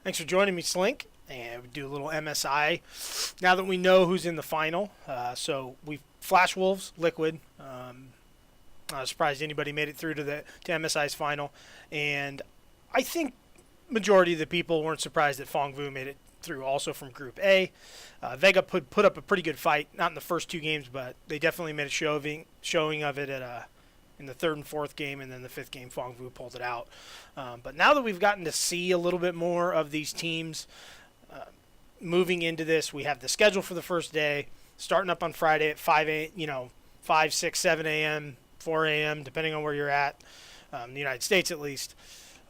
Thanks for joining me, Slink. And we do a little MSI now that we know who's in the final. So we Flash Wolves, Liquid. I was surprised anybody made it through to MSI's final, and I think majority of the people weren't surprised that Fong Vu made it through also from Group A. Vega put up a pretty good fight, not in the first two games, but they definitely made a showing of it in the third and fourth game, and then the fifth game, Fong Vu pulled it out. But now that we've gotten to see a little bit more of these teams moving into this, we have the schedule for the first day, starting up on Friday at 5, 6, 7 a.m., 4 a.m., depending on where you're at, the United States at least.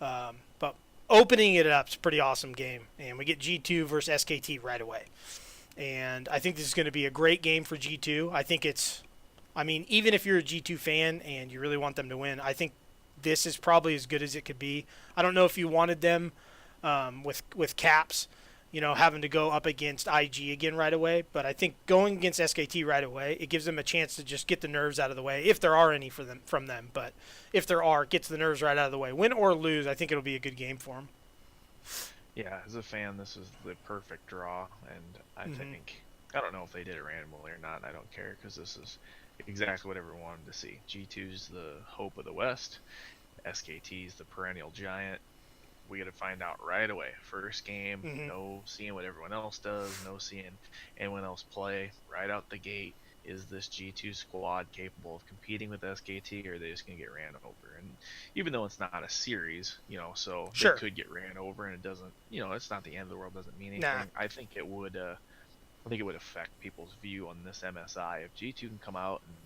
But opening it up is a pretty awesome game, and we get G2 versus SKT right away. And I think this is going to be a great game for G2. Even if you're a G2 fan and you really want them to win, I think this is probably as good as it could be. I don't know if you wanted them with Caps, having to go up against IG again right away, but I think going against SKT right away, it gives them a chance to just get the nerves out of the way, if there are any from them. But if there are, it gets the nerves right out of the way. Win or lose, I think it'll be a good game for them. Yeah, as a fan, this is the perfect draw, and I Mm-hmm. think I don't know if they did it randomly or not. I don't care because this is exactly what everyone wanted to see. G2's the hope of the West. SKT's the perennial giant. We got to find out right away. First game, Mm-hmm. no seeing what everyone else does, no seeing anyone else play. Right out the gate, is this G2 squad capable of competing with SKT, or are they just going to get ran over? And even though it's not a series, so they Sure. could get ran over, and it doesn't, it's not the end of the world, doesn't mean Nah. anything. I think it would affect people's view on this MSI if G2 can come out and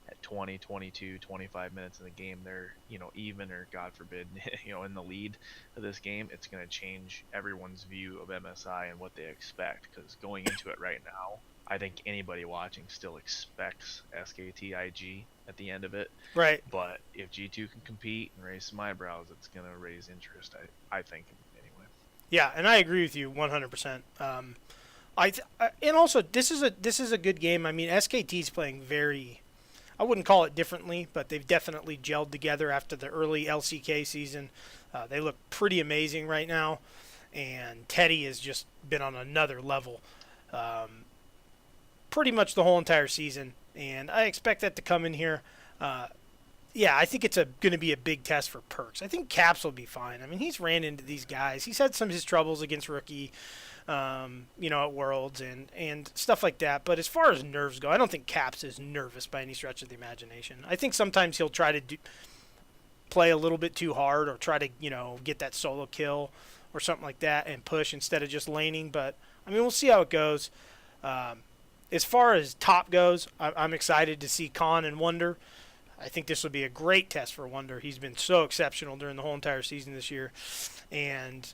at 20, 22, 25 minutes in the game, they're, even or God forbid, in the lead of this game, it's going to change everyone's view of MSI and what they expect. Because going into it right now, I think anybody watching still expects SKT IG at the end of it. Right. But if G2 can compete and raise some eyebrows, it's going to raise interest, I think, anyway. Yeah, and I agree with you 100%. And also this is a good game. I mean, SKT's playing very. I wouldn't call it differently, but they've definitely gelled together after the early LCK season. They look pretty amazing right now, and Teddy has just been on another level, pretty much the whole entire season. And I expect that to come in here. Uh, yeah, I think it's going to be a big test for Perks. I think Caps will be fine. I mean, he's ran into these guys. He's had some of his troubles against Rookie, at Worlds and stuff like that. But as far as nerves go, I don't think Caps is nervous by any stretch of the imagination. I think sometimes he'll try to play a little bit too hard or try to, get that solo kill or something like that and push instead of just laning. But, I mean, we'll see how it goes. Um, as far as top goes, I'm excited to see Khan and Wonder. I think this will be a great test for Wonder. He's been so exceptional during the whole entire season this year. And,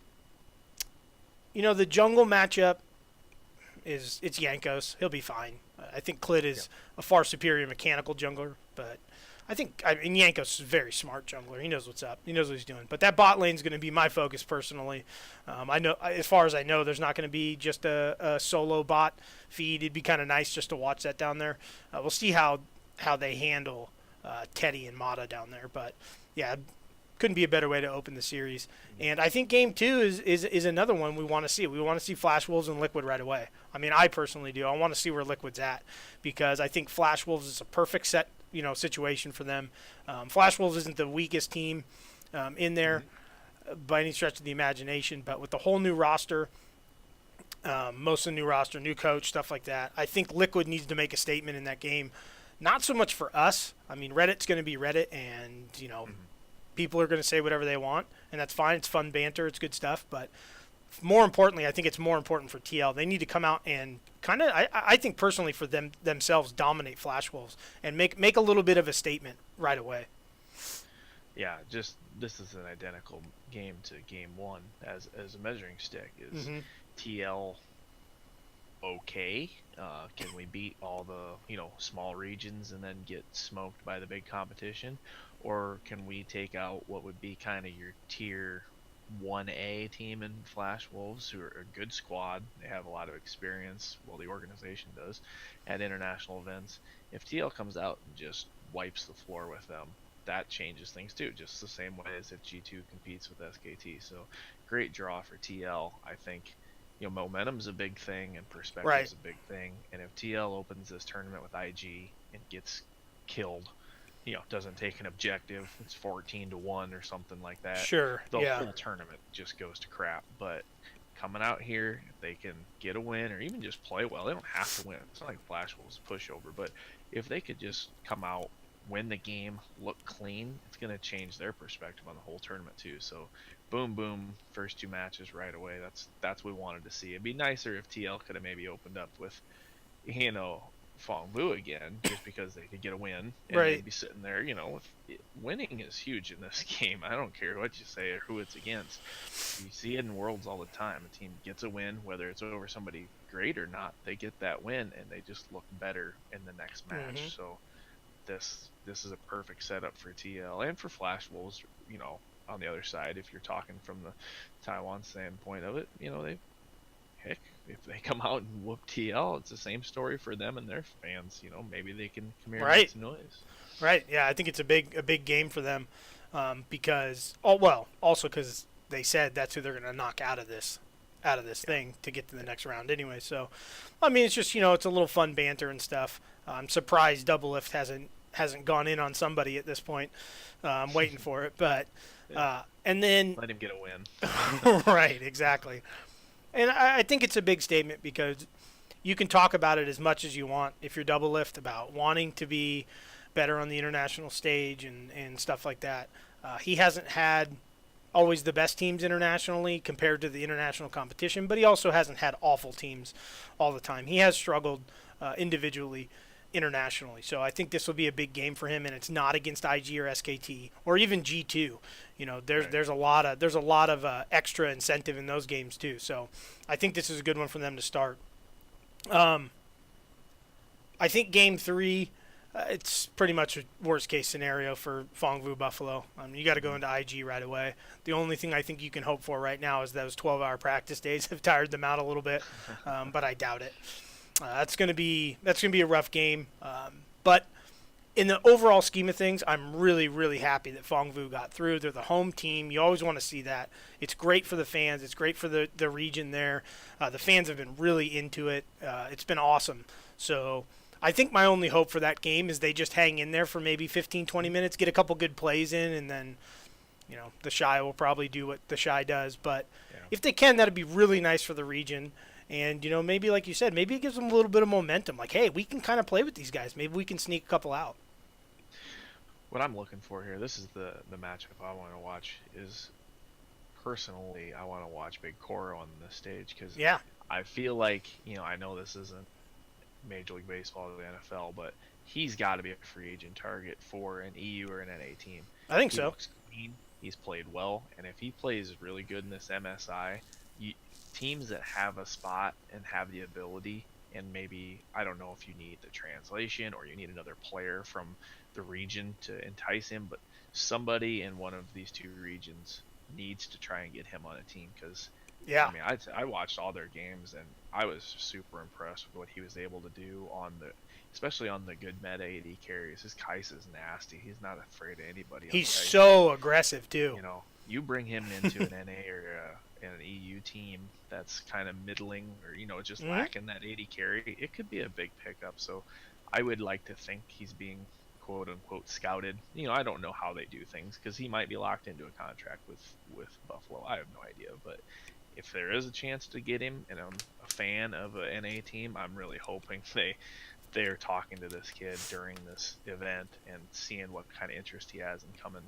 the jungle matchup it's Yankos. He'll be fine. I think Clit Yeah. is a far superior mechanical jungler, but Yankos is a very smart jungler. He knows what's up. He knows what he's doing. But that bot lane is going to be my focus personally. I know, as far as I know, there's not going to be just a solo bot feed. It'd be kind of nice just to watch that down there. We'll see how they handle Teddy and Mata down there. But yeah, couldn't be a better way to open the series. And I think game two is another one we want to see. We want to see Flash Wolves and Liquid right away. I mean, I personally do. I want to see where Liquid's at because I think Flash Wolves is a perfect situation for them. Flash Wolves isn't the weakest team in there by any stretch of the imagination, but with the whole new roster, most of the new roster, new coach, stuff like that, I think Liquid needs to make a statement in that game. Not so much for us. I mean, Reddit's going to be Reddit, and Mm-hmm. people are going to say whatever they want, and that's fine. It's fun banter. It's good stuff. But more importantly, I think it's more important for TL. They need to come out and kind of, I think personally for themselves, dominate Flash Wolves and make a little bit of a statement right away. Yeah, just this is an identical game to game one as a measuring stick. Is Mm-hmm. TL okay? Can we beat all the small regions and then get smoked by the big competition, or can we take out what would be kind of your tier 1A team in Flash Wolves, who are a good squad? They have a lot of experience. Well, the organization does at international events. If TL comes out and just wipes the floor with them, that changes things too, just the same way as if G2 competes with SKT. So great draw for TL. I think momentum's a big thing and Right. perspective's a big thing. And if TL opens this tournament with IG and gets killed, doesn't take an objective, it's 14-1 or something like that, Sure. the Yeah. whole tournament just goes to crap. But coming out here, if they can get a win or even just play well, they don't have to win. It's not like Flash Wolves pushover, but if they could just come out, win the game, look clean, it's going to change their perspective on the whole tournament too. So boom, boom, first 2 matches right away. That's what we wanted to see. It'd be nicer if TL could have maybe opened up with, Fong Vu again, just because they could get a win and Right. they'd be sitting there. Winning is huge in this game. I don't care what you say or who it's against. You see it in Worlds all the time. A team gets a win, whether it's over somebody great or not. They get that win and they just look better in the next match. Mm-hmm. So this is a perfect setup for TL and for Flash Wolves. On the other side, if you're talking from the Taiwan standpoint of it, heck, if they come out and whoop TL, it's the same story for them and their fans. Maybe they can come here and Right. make some noise. Right. Yeah, I think it's a big game for them, because also because they said that's who they're going to knock out of this thing to get to the next round anyway. So, I mean, it's just it's a little fun banter and stuff. I'm surprised Double Lift hasn't gone in on somebody at this point. I'm waiting for it, but and then Let him get a win. right, exactly. And I think it's a big statement because you can talk about it as much as you want if you're Double Lift about wanting to be better on the international stage and stuff like that. He hasn't had always the best teams internationally compared to the international competition, but he also hasn't had awful teams all the time. He has struggled individually internationally. So I think this will be a big game for him, and it's not against IG or SKT or even G2. There's a lot of extra incentive in those games too. So I think this is a good one for them to start. I think game 3, it's pretty much a worst case scenario for Fong Vu Buffalo. You got to go into IG right away. The only thing I think you can hope for right now is those 12-hour practice days have tired them out a little bit, but I doubt it. That's gonna be a rough game, but in the overall scheme of things, I'm really, really happy that Fong Vu got through. They're the home team. You always want to see that. It's great for the fans. It's great for the region there. The fans have been really into it. It's been awesome. So I think my only hope for that game is they just hang in there for maybe 15, 20 minutes, get a couple good plays in, and then, the Shy will probably do what the Shy does. But if they can, that'd be really nice for the region. And, maybe like you said, maybe it gives them a little bit of momentum. Like, hey, we can kind of play with these guys. Maybe we can sneak a couple out. What I'm looking for here, this is the matchup I want to watch, is personally I want to watch Big Coro on this stage because I feel like, I know this isn't Major League Baseball or the NFL, but he's got to be a free agent target for an EU or an NA team. I think he so. Looks clean, he's played well, and if he plays really good in this MSI, teams that have a spot and have the ability, and maybe, I don't know if you need the translation or you need another player from the region to entice him, but somebody in one of these two regions needs to try and get him on a team because I mean, I watched all their games and I was super impressed with what he was able to do especially on the good meta AD carries. His Kais is nasty. He's not afraid of anybody. He's so aggressive too. You bring him into an NA or an EU team that's kind of middling or just lacking that AD carry, it could be a big pickup. So I would like to think he's being quote unquote scouted. I don't know how they do things because he might be locked into a contract with Buffalo. I have no idea, but if there is a chance to get him, and I'm a fan of a NA team, I'm really hoping they're talking to this kid during this event and seeing what kind of interest he has in coming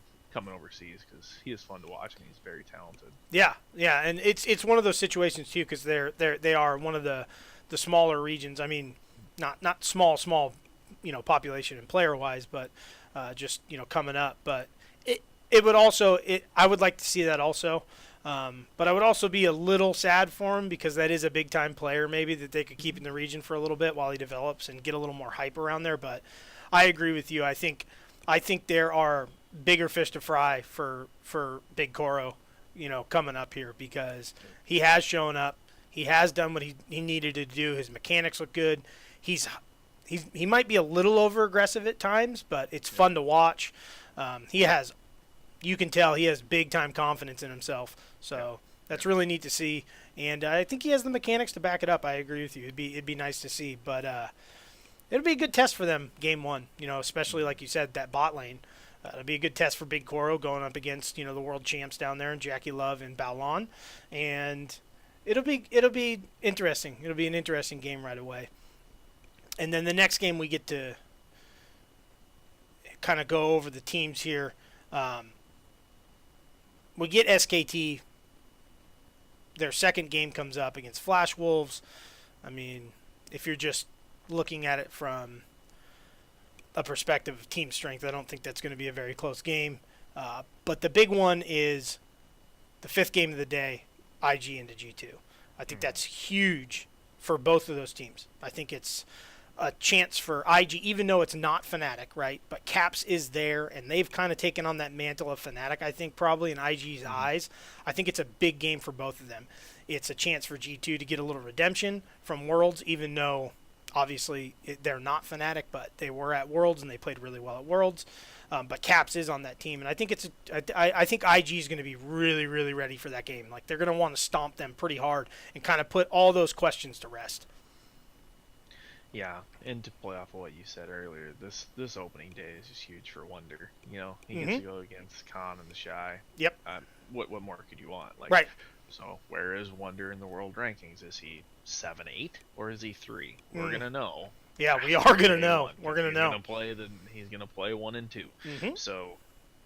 overseas because he is fun to watch and he's very talented. Yeah, and it's one of those situations too because they are one of the smaller regions. I mean, not small, population and player wise, but just coming up. But it would also I would like to see that also. But I would also be a little sad for him because that is a big time player maybe that they could keep in the region for a little bit while he develops and get a little more hype around there. But I agree with you. I think there are bigger fish to fry for Big Coro, coming up here because he has shown up. He has done what he needed to do. His mechanics look good. He might be a little over aggressive at times, but it's fun to watch. He has, you can tell he has big time confidence in himself. So that's really neat to see, and I think he has the mechanics to back it up. I agree with you. It'd be nice to see, but it'll be a good test for them game one. Especially like you said, that bot lane. It'll be a good test for Big Coro going up against the world champs down there and Jackie Love and Baolon, and it'll be interesting. It'll be an interesting game right away. And then the next game we get to kind of go over the teams here. We get SKT. Their second game comes up against Flash Wolves. I mean, if you're just looking at it from a perspective of team strength, I don't think that's going to be a very close game. But the big one is the fifth game of the day, IG into G2. I think that's huge for both of those teams. I think it's a chance for IG, even though it's not Fnatic, right? But Caps is there, and they've kind of taken on that mantle of Fnatic, I think, probably in IG's eyes. I think it's a big game for both of them. It's a chance for G2 to get a little redemption from Worlds, even though, obviously, they're not Fnatic, but they were at Worlds, and they played really well at Worlds. But Caps is on that team, and I think I think IG is going to be really, really ready for that game. Like, they're going to want to stomp them pretty hard and kind of put all those questions to rest. Yeah, and to play off of what you said earlier, this opening day is just huge for Wonder. He gets to go against Khan and the Shy. Yep. What more could you want? Like, right. So where is Wonder in the world rankings? Is he 7-8 or is he 3? We're gonna know. Yeah, we are gonna know. We're gonna know. He's gonna play 1 and 2. Mm-hmm. So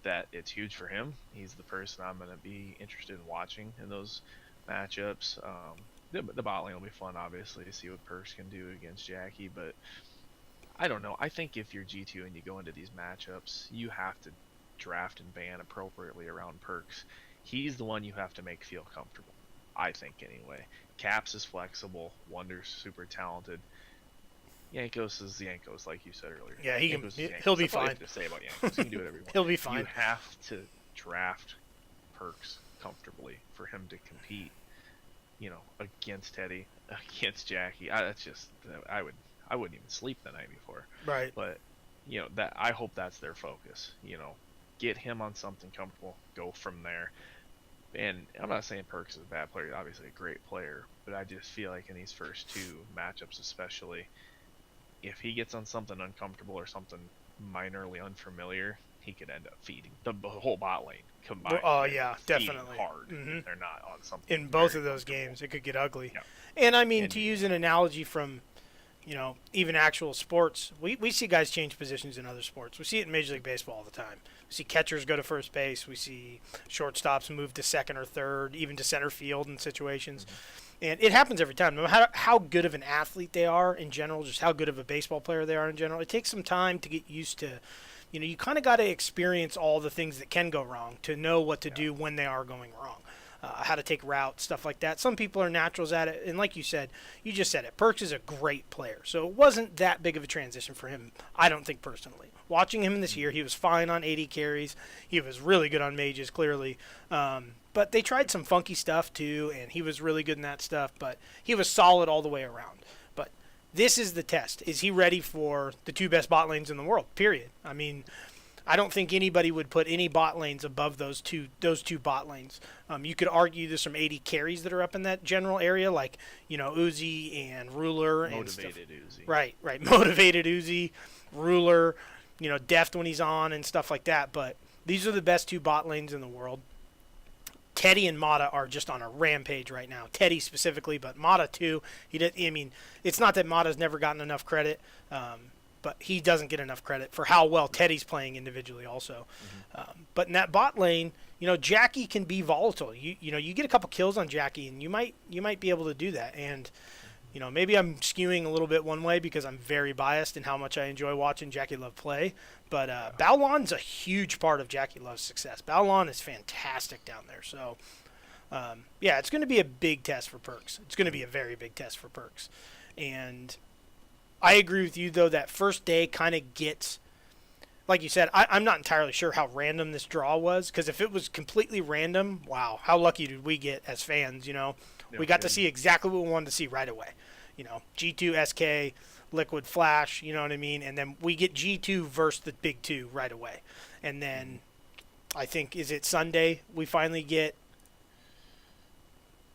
that it's huge for him. He's the person I'm gonna be interested in watching in those matchups. The bot lane will be fun, obviously, to see what Perks can do against Jackie, but I don't know. I think if you're G2 and you go into these matchups, you have to draft and ban appropriately around Perks. He's the one you have to make feel comfortable, I think, anyway. Caps is flexible. Wonder's super talented. Yankos is Yankos, like you said earlier. Yeah, he'll be fine. To say about Yankos. He can do whatever he wants. He'll be fine. You have to draft Perks comfortably for him to compete. Against Teddy, against Jackie. I wouldn't even sleep the night before. Right. But that I hope that's their focus. Get him on something comfortable, go from there. And I'm not saying Perks is a bad player, obviously a great player, but I just feel like in these first 2 matchups especially, if he gets on something uncomfortable or something minorly unfamiliar, he could end up feeding the whole bot lane combined. Oh yeah, definitely hard. Mm-hmm. They're not on something. In both of those games, it could get ugly. Yeah. And I mean, to use an analogy from, even actual sports, we see guys change positions in other sports. We see it in Major League Baseball all the time. We see catchers go to first base. We see shortstops move to second or third, even to center field in situations. Mm-hmm. And it happens every time. No matter how good of an athlete they are in general, just how good of a baseball player they are in general, it takes some time to get used to. You kind of got to experience all the things that can go wrong to know what to do when they are going wrong. How to take routes, stuff like that. Some people are naturals at it, and like you said, you just said it. Perks is a great player, so it wasn't that big of a transition for him, I don't think, personally. Watching him this year, he was fine on 80 carries. He was really good on mages, clearly. But they tried some funky stuff, too, and he was really good in that stuff, but he was solid all the way around. But this is the test. Is he ready for the 2 best bot lanes in the world, period? I mean, I don't think anybody would put any bot lanes above those two bot lanes. You could argue there's some 80 carries that are up in that general area, like Uzi and Ruler and stuff. Motivated Uzi. Right. Motivated Uzi, Ruler, Deft when he's on and stuff like that. But these are the best 2 bot lanes in the world. Teddy and Mata are just on a rampage right now. Teddy specifically, but Mata too. It's not that Mata's never gotten enough credit. But he doesn't get enough credit for how well Teddy's playing individually also. Mm-hmm. But in that bot lane, Jackie can be volatile. You get a couple kills on Jackie, and you might be able to do that. And maybe I'm skewing a little bit one way because I'm very biased in how much I enjoy watching Jackie Love play. But Baolon's a huge part of Jackie Love's success. Baolon is fantastic down there. So, it's going to be a big test for Perks. It's going to be a very big test for Perks. And I agree with you, though, that first day kind of gets, like you said, I'm not entirely sure how random this draw was, because if it was completely random, wow, how lucky did we get as fans, We got to see exactly what we wanted to see right away. G2, SK, Liquid, Flash, you know what I mean? And then we get G2 versus the big 2 right away. And then I think, is it Sunday we finally get,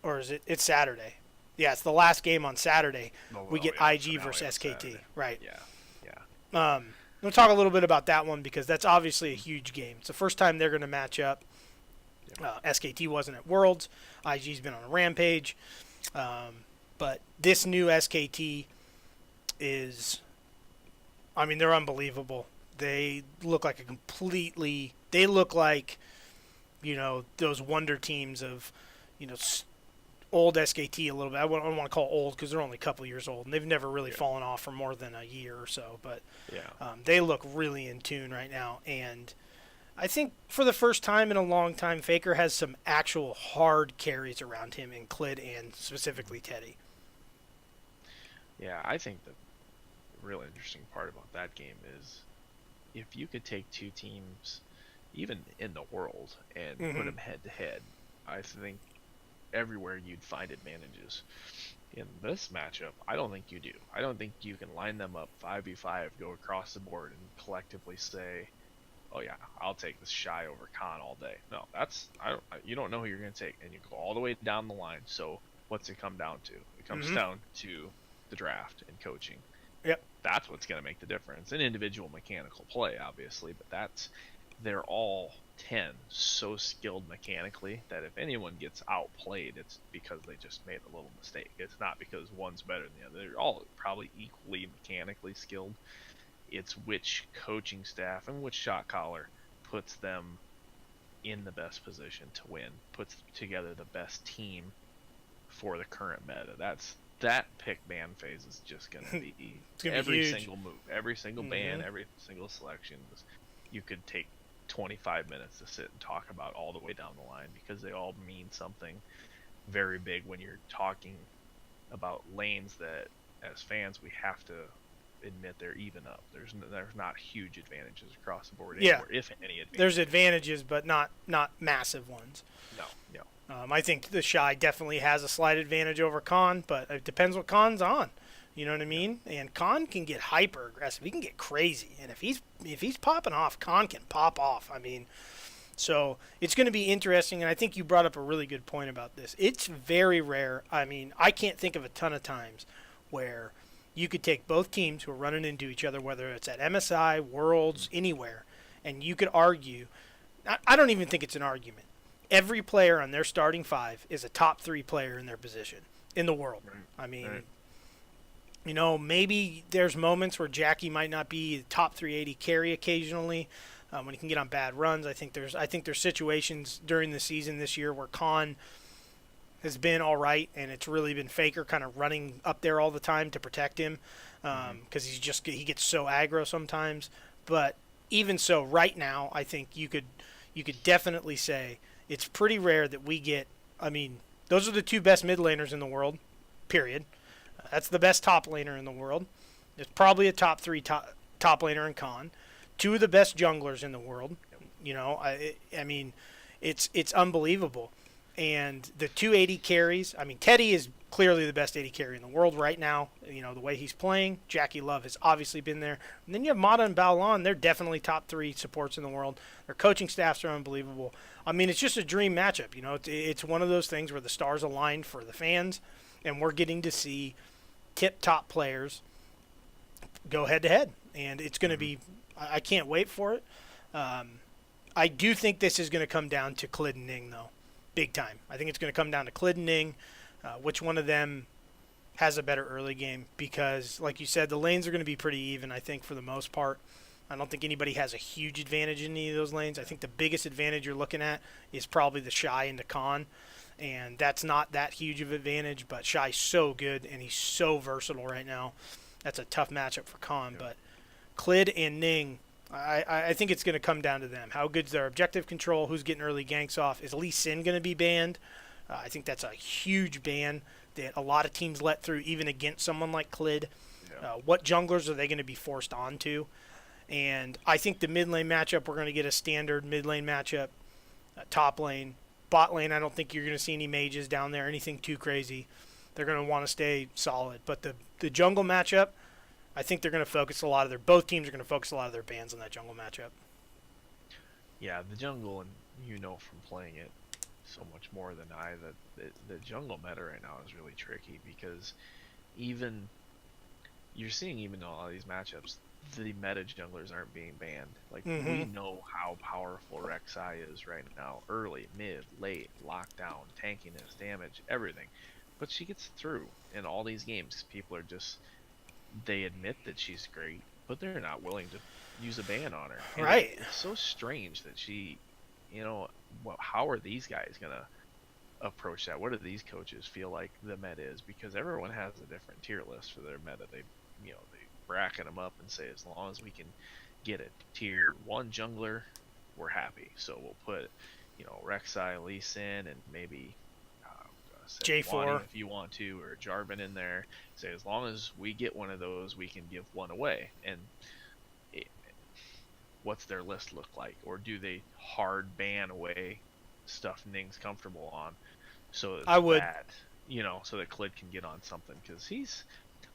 or is it's Saturday? Yeah, it's the last game on Saturday. We get IG versus SKT, right? Yeah. We'll talk a little bit about that one because that's obviously a huge game. It's the first time they're going to match up. SKT wasn't at Worlds. IG's been on a rampage. But this new SKT is, I mean, they're unbelievable. They look like they look like, those wonder teams of, old SKT a little bit. I don't want to call old because they're only a couple years old, and they've never really fallen off for more than a year or so. But they look really in tune right now. And I think for the first time in a long time, Faker has some actual hard carries around him in Clid and specifically Teddy. Yeah, I think the real interesting part about that game is if you could take two teams, even in the world, and put them head to head, I think everywhere you'd find advantages. In this matchup, I don't think you do. I don't think you can line them up 5v5, go across the board, and collectively say, "Oh yeah, I'll take this Shy over Khan all day." No, you don't know who you're going to take, and you go all the way down the line. So what's it come down to? It comes down to the draft and coaching. Yep. That's what's going to make the difference. An individual mechanical play, obviously, but they're all 10 so skilled mechanically that if anyone gets outplayed, it's because they just made a little mistake. It's not because one's better than the other. They're all probably equally mechanically skilled. It's which coaching staff and which shot caller puts them in the best position to win, puts together the best team for the current meta. That pick ban phase is just going to be every single move, every single ban, every single selection. You could take 25 minutes to sit and talk about all the way down the line because they all mean something very big when you're talking about lanes that, as fans, we have to admit they're even up. There's not huge advantages across the board anywhere, if any advantages. There's advantages, but not massive ones. No. I think the Shy definitely has a slight advantage over Khan, but it depends what Khan's on. You know what I mean? And Khan can get hyper aggressive. He can get crazy, and if he's popping off, Khan can pop off. I mean, so it's going to be interesting. And I think you brought up a really good point about this. It's very rare. I mean, I can't think of a ton of times where you could take both teams who are running into each other, whether it's at MSI, Worlds, anywhere, and you could argue. I don't even think it's an argument. Every player on their starting five is a top 3 player in their position in the world. I mean, maybe there's moments where Jackie might not be the top 380 carry occasionally when he can get on bad runs. I think there's situations during the season this year where Khan has been all right, and it's really been Faker kind of running up there all the time to protect him because he gets so aggro sometimes. But even so, right now, I think you could definitely say it's pretty rare that we get. I mean, those are the 2 best mid laners in the world. Period. That's the best top laner in the world. There's probably a top 3 top laner in Khan. 2 of the best junglers in the world. I mean, it's unbelievable. And the 280 carries. I mean, Teddy is clearly the best 80 carry in the world right now. The way he's playing. Jackie Love has obviously been there. And then you have Mata and Baolan. They're definitely top 3 supports in the world. Their coaching staffs are unbelievable. I mean, it's just a dream matchup. It's one of those things where the stars align for the fans, and we're getting to see tip-top players go head-to-head. And it's going to be – I can't wait for it. I do think this is going to come down to Clid and Ning, though, big time. I think it's going to come down to Clid and Ning, which one of them has a better early game because, like you said, the lanes are going to be pretty even, I think, for the most part. I don't think anybody has a huge advantage in any of those lanes. I think the biggest advantage you're looking at is probably the Shy into Khan, and that's not that huge of an advantage, but Shy's so good, and he's so versatile right now. That's a tough matchup for Khan, but Clid and Ning, I think it's going to come down to them. How good's their objective control? Who's getting early ganks off? Is Lee Sin going to be banned? I think that's a huge ban that a lot of teams let through, even against someone like Clid. What junglers are they going to be forced onto? And I think the mid lane matchup, we're going to get a standard mid lane matchup. Top lane. Bot lane, I don't think you're going to see any mages down there, anything too crazy. They're going to want to stay solid. But the jungle matchup, I think they're going to focus both teams are going to focus a lot of their bans on that jungle matchup. Yeah, the jungle, and you know from playing it so much more than I, that the jungle meta right now is really tricky because even you're seeing even in a lot of these matchups, the meta junglers aren't being banned. Like we Mm-hmm. know how powerful Rek'Sai is right now, early, mid, late, lockdown, tankiness, damage, everything. But she gets through in all these games. People are just they admit that she's great, but they're not willing to use a ban on her. And Right. it's so strange that she, you know, well, how are these guys gonna approach that? What do these coaches feel like the meta is? Because everyone has a different tier list for their meta. They bracket them up and say as long as we can get a tier one jungler, we're happy. So we'll put, Rek'Sai, Lee Sin, and maybe Sejuani J4. if you want to, or Jarvan in there. Say as long as we get one of those, we can give one away. And it, what's their list look like? Or do they hard ban away stuff Ning's comfortable on? So I would. that so that Clid can get on something because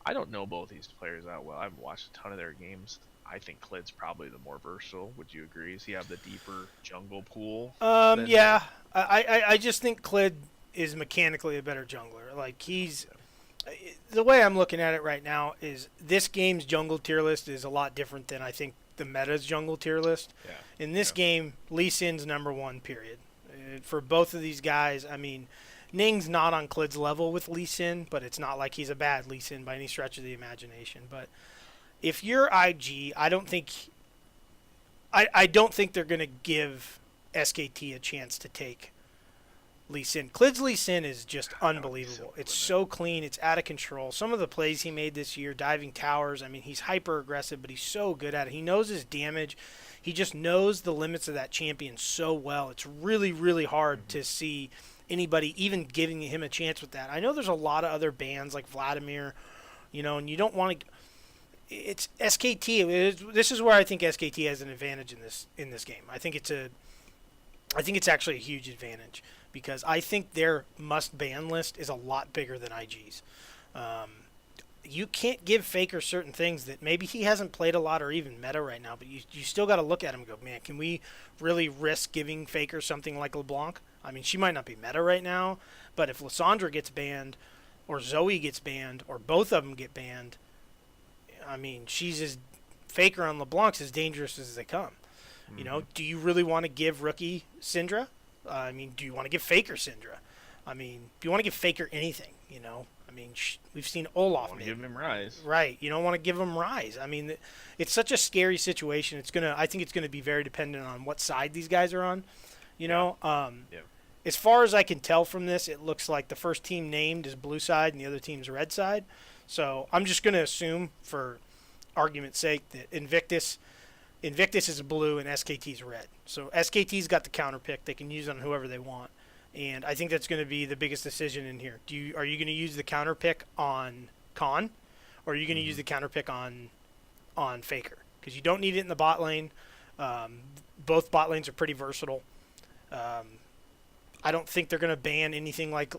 I don't know both these players that well. I haven't watched a ton of their games. I think Clid's probably the more versatile. Would you agree? Does he have the deeper jungle pool than Ning? Yeah. I just think Clid is mechanically a better jungler. Like he's the way I'm looking at it right now is this game's jungle tier list is a lot different than I think the meta's jungle tier list. Yeah. In this game, Lee Sin's #1. Period. For both of these guys, I mean, Ning's not on Clid's level with Lee Sin, but it's not like he's a bad Lee Sin by any stretch of the imagination. But if you're IG, I don't think they're going to give SKT a chance to take Lee Sin. Clid's Lee Sin is just That would be unbelievable. silly, It's wouldn't it? so clean. It's out of control. Some of the plays he made this year, diving towers, I mean, he's hyper aggressive, but he's so good at it. He knows his damage. He just knows the limits of that champion so well. It's really, really hard Mm-hmm. to see anybody even giving him a chance with that. I know there's a lot of other bands like Vladimir, and you don't want to. It's SKT. This is where I think SKT has an advantage in this game. I think it's actually a huge advantage because I think their must ban list is a lot bigger than IG's. Um, you can't give Faker certain things that maybe he hasn't played a lot or even meta right now, but you still got to look at him and go, man, can we really risk giving Faker something like LeBlanc? I mean, she might not be meta right now, but if Lissandra gets banned or Zoe gets banned or both of them get banned, I mean, Faker on LeBlanc's as dangerous as they come. Mm-hmm. Do you really want to give rookie Syndra? I mean, do you want to give Faker Syndra? I mean, do you want to give Faker anything? I mean, we've seen Olaf Want to mid. give him Rise? Right. You don't want to give him Rise. I mean, it's such a scary situation. I think it's gonna be very dependent on what side these guys are on. You Yeah. know, Yeah. as far as I can tell from this, it looks like the first team named is blue side and the other team's red side. So I'm just gonna assume, for argument's sake, that Invictus is blue and SKT's red. So SKT's got the counter pick. They can use on whoever they want. And I think that's going to be the biggest decision in here. Are you going to use the counter pick on Khan, or are you going to use Mm-hmm. the counter pick on Faker? Because you don't need it in the bot lane. Both bot lanes are pretty versatile. I don't think they're going to ban anything like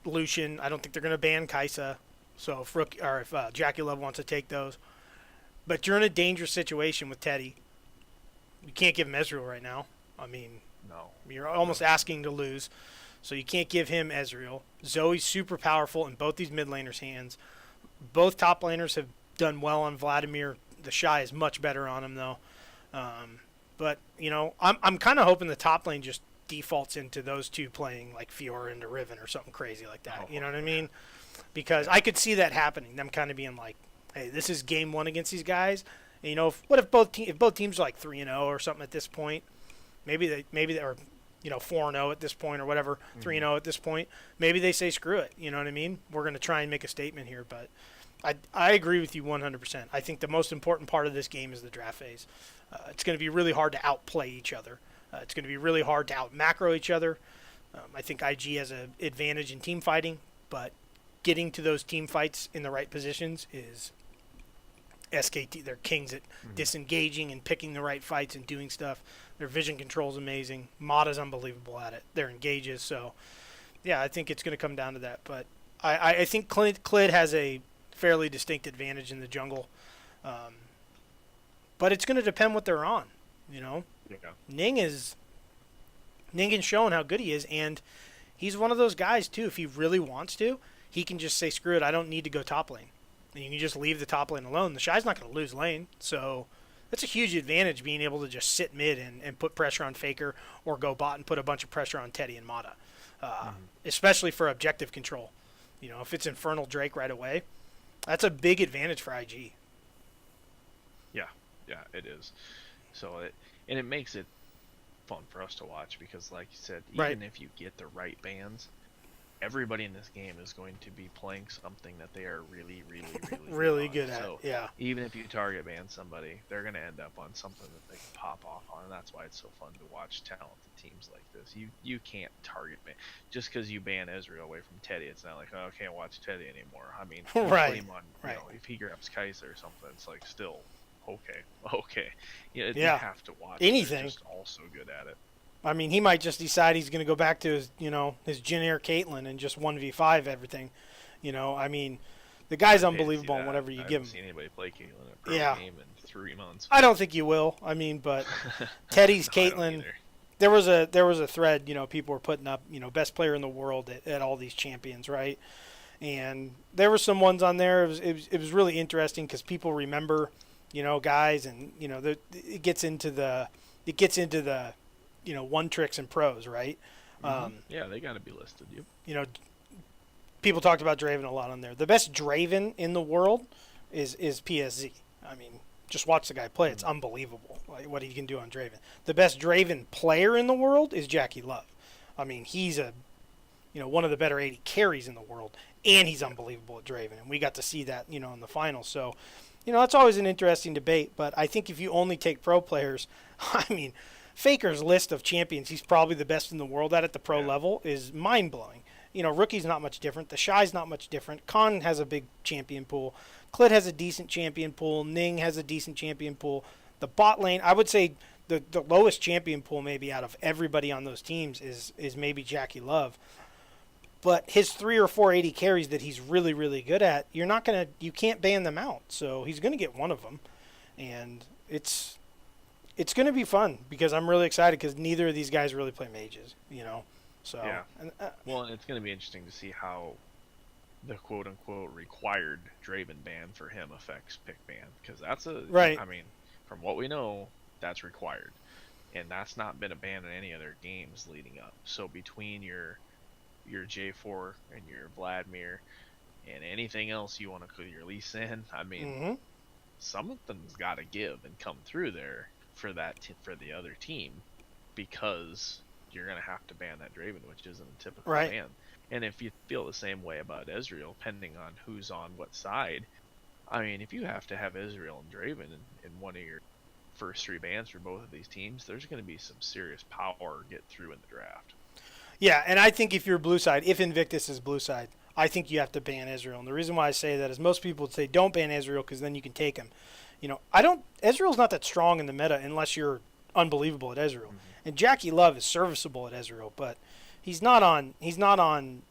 Lucian. I don't think they're going to ban Kaisa. So if Jackie Love wants to take those, but you're in a dangerous situation with Teddy. You can't give him Ezreal right now. I mean, No. you're almost asking to lose. So you can't give him Ezreal. Zoe's super powerful in both these mid laners' hands. Both top laners have done well on Vladimir. The Shy is much better on him, though. But, I'm kind of hoping the top lane just defaults into those two playing like Fiora into Riven or something crazy like that. Oh, You know what I mean? Because I could see that happening. Them kind of being like, hey, this is game one against these guys. And, if both teams are like 3-0 or something at this point, maybe they are 4-0 at this point or whatever, 3-0 at this point. Maybe they say screw it. You know what I mean? We're going to try and make a statement here, but I agree with you 100%. I think the most important part of this game is the draft phase. It's going to be really hard to outplay each other. It's going to be really hard to out macro each other. I think IG has an advantage in team fighting, but getting to those team fights in the right positions is SKT. They're kings at disengaging and picking the right fights and doing stuff. Their vision control is amazing. Mata's unbelievable at it. Their engages. So, yeah, I think it's going to come down to that. But I think Clid has a fairly distinct advantage in the jungle. But but it's going to depend what they're on. You know, Yeah. Ning is showing how good he is, and he's one of those guys too. If he really wants to, he can just say, "Screw it, I don't need to go top lane," and you can just leave the top lane alone. The Shy's not going to lose lane, so that's a huge advantage, being able to just sit mid and put pressure on Faker, or go bot and put a bunch of pressure on Teddy and Mata, especially for objective control. You know, if it's Infernal Drake right away, that's a big advantage for IG. Yeah, it is. So it makes it fun for us to watch because, like you said, even Right. if you get the right bans, everybody in this game is going to be playing something that they are really, really, really, Really on. good at So it. Yeah. even if you target ban somebody, they're going to end up on something that they can pop off on, and that's why it's so fun to watch talented teams like this. You can't target ban just because you ban Ezreal away from Teddy. It's not like, oh, I can't watch Teddy anymore. I mean, you Right, put him on, right. if he grabs Kai'Sa or something, it's like still okay. You Yeah. have to watch. Anything. They're just all so good at it. I mean, he might just decide he's going to go back to his generic Caitlyn and just 1v5 everything. I mean, the guy's I'd pay to see unbelievable in that. whatever you I give haven't him. seen anybody play Caitlyn in a pro Yeah. game in 3 months. I don't think you will. I mean, but Teddy's No, I don't Caitlyn. either. There was a thread, people were putting up, best player in the world at all these champions, right? And there were some ones on there. It was really interesting because people remember, guys, and it gets into the one tricks and pros, right? Yeah, they got to be listed. Yep. People talked about Draven a lot on there. The best Draven in the world is PSZ. I mean, just watch the guy play. It's unbelievable what he can do on Draven. The best Draven player in the world is Jackie Love. I mean, he's one of the better 80 carries in the world, and he's unbelievable at Draven. And we got to see that, in the finals. So, that's always an interesting debate. But I think if you only take pro players, I mean, Faker's list of champions he's probably the best in the world at the pro level is mind-blowing. Rookie's not much different. The Shy's not much different. Khan has a big champion pool. Clit has a decent champion pool. Ning has a decent champion pool. The bot lane, I would say the lowest champion pool maybe out of everybody on those teams is maybe Jackie Love. But his 3 or 4 80 carries that he's really, really good at, you can't ban them out. So he's going to get one of them. And it's going to be fun because I'm really excited because neither of these guys really play mages, So, Yeah. and, Well, and it's going to be interesting to see how the quote-unquote required Draven ban for him affects pick ban, because that's Right. I mean, from what we know, that's required, and that's not been a ban in any other games leading up. So between your J4 and your Vladimir and anything else you want to put your Lee Sin, I mean, something's got to give and come through there for for the other team, because you're going to have to ban that Draven, which isn't a typical Right. ban. And if you feel the same way about Ezreal, depending on who's on what side, I mean, if you have to have Ezreal and Draven in one of your first 3 bans for both of these teams, there's going to be some serious power get through in the draft. Yeah, and I think if you're blue side, if Invictus is blue side, I think you have to ban Ezreal. And the reason why I say that is most people would say don't ban Ezreal because then you can take him. Ezreal's not that strong in the meta unless you're unbelievable at Ezreal. And Jackie Love is serviceable at Ezreal, but he's not on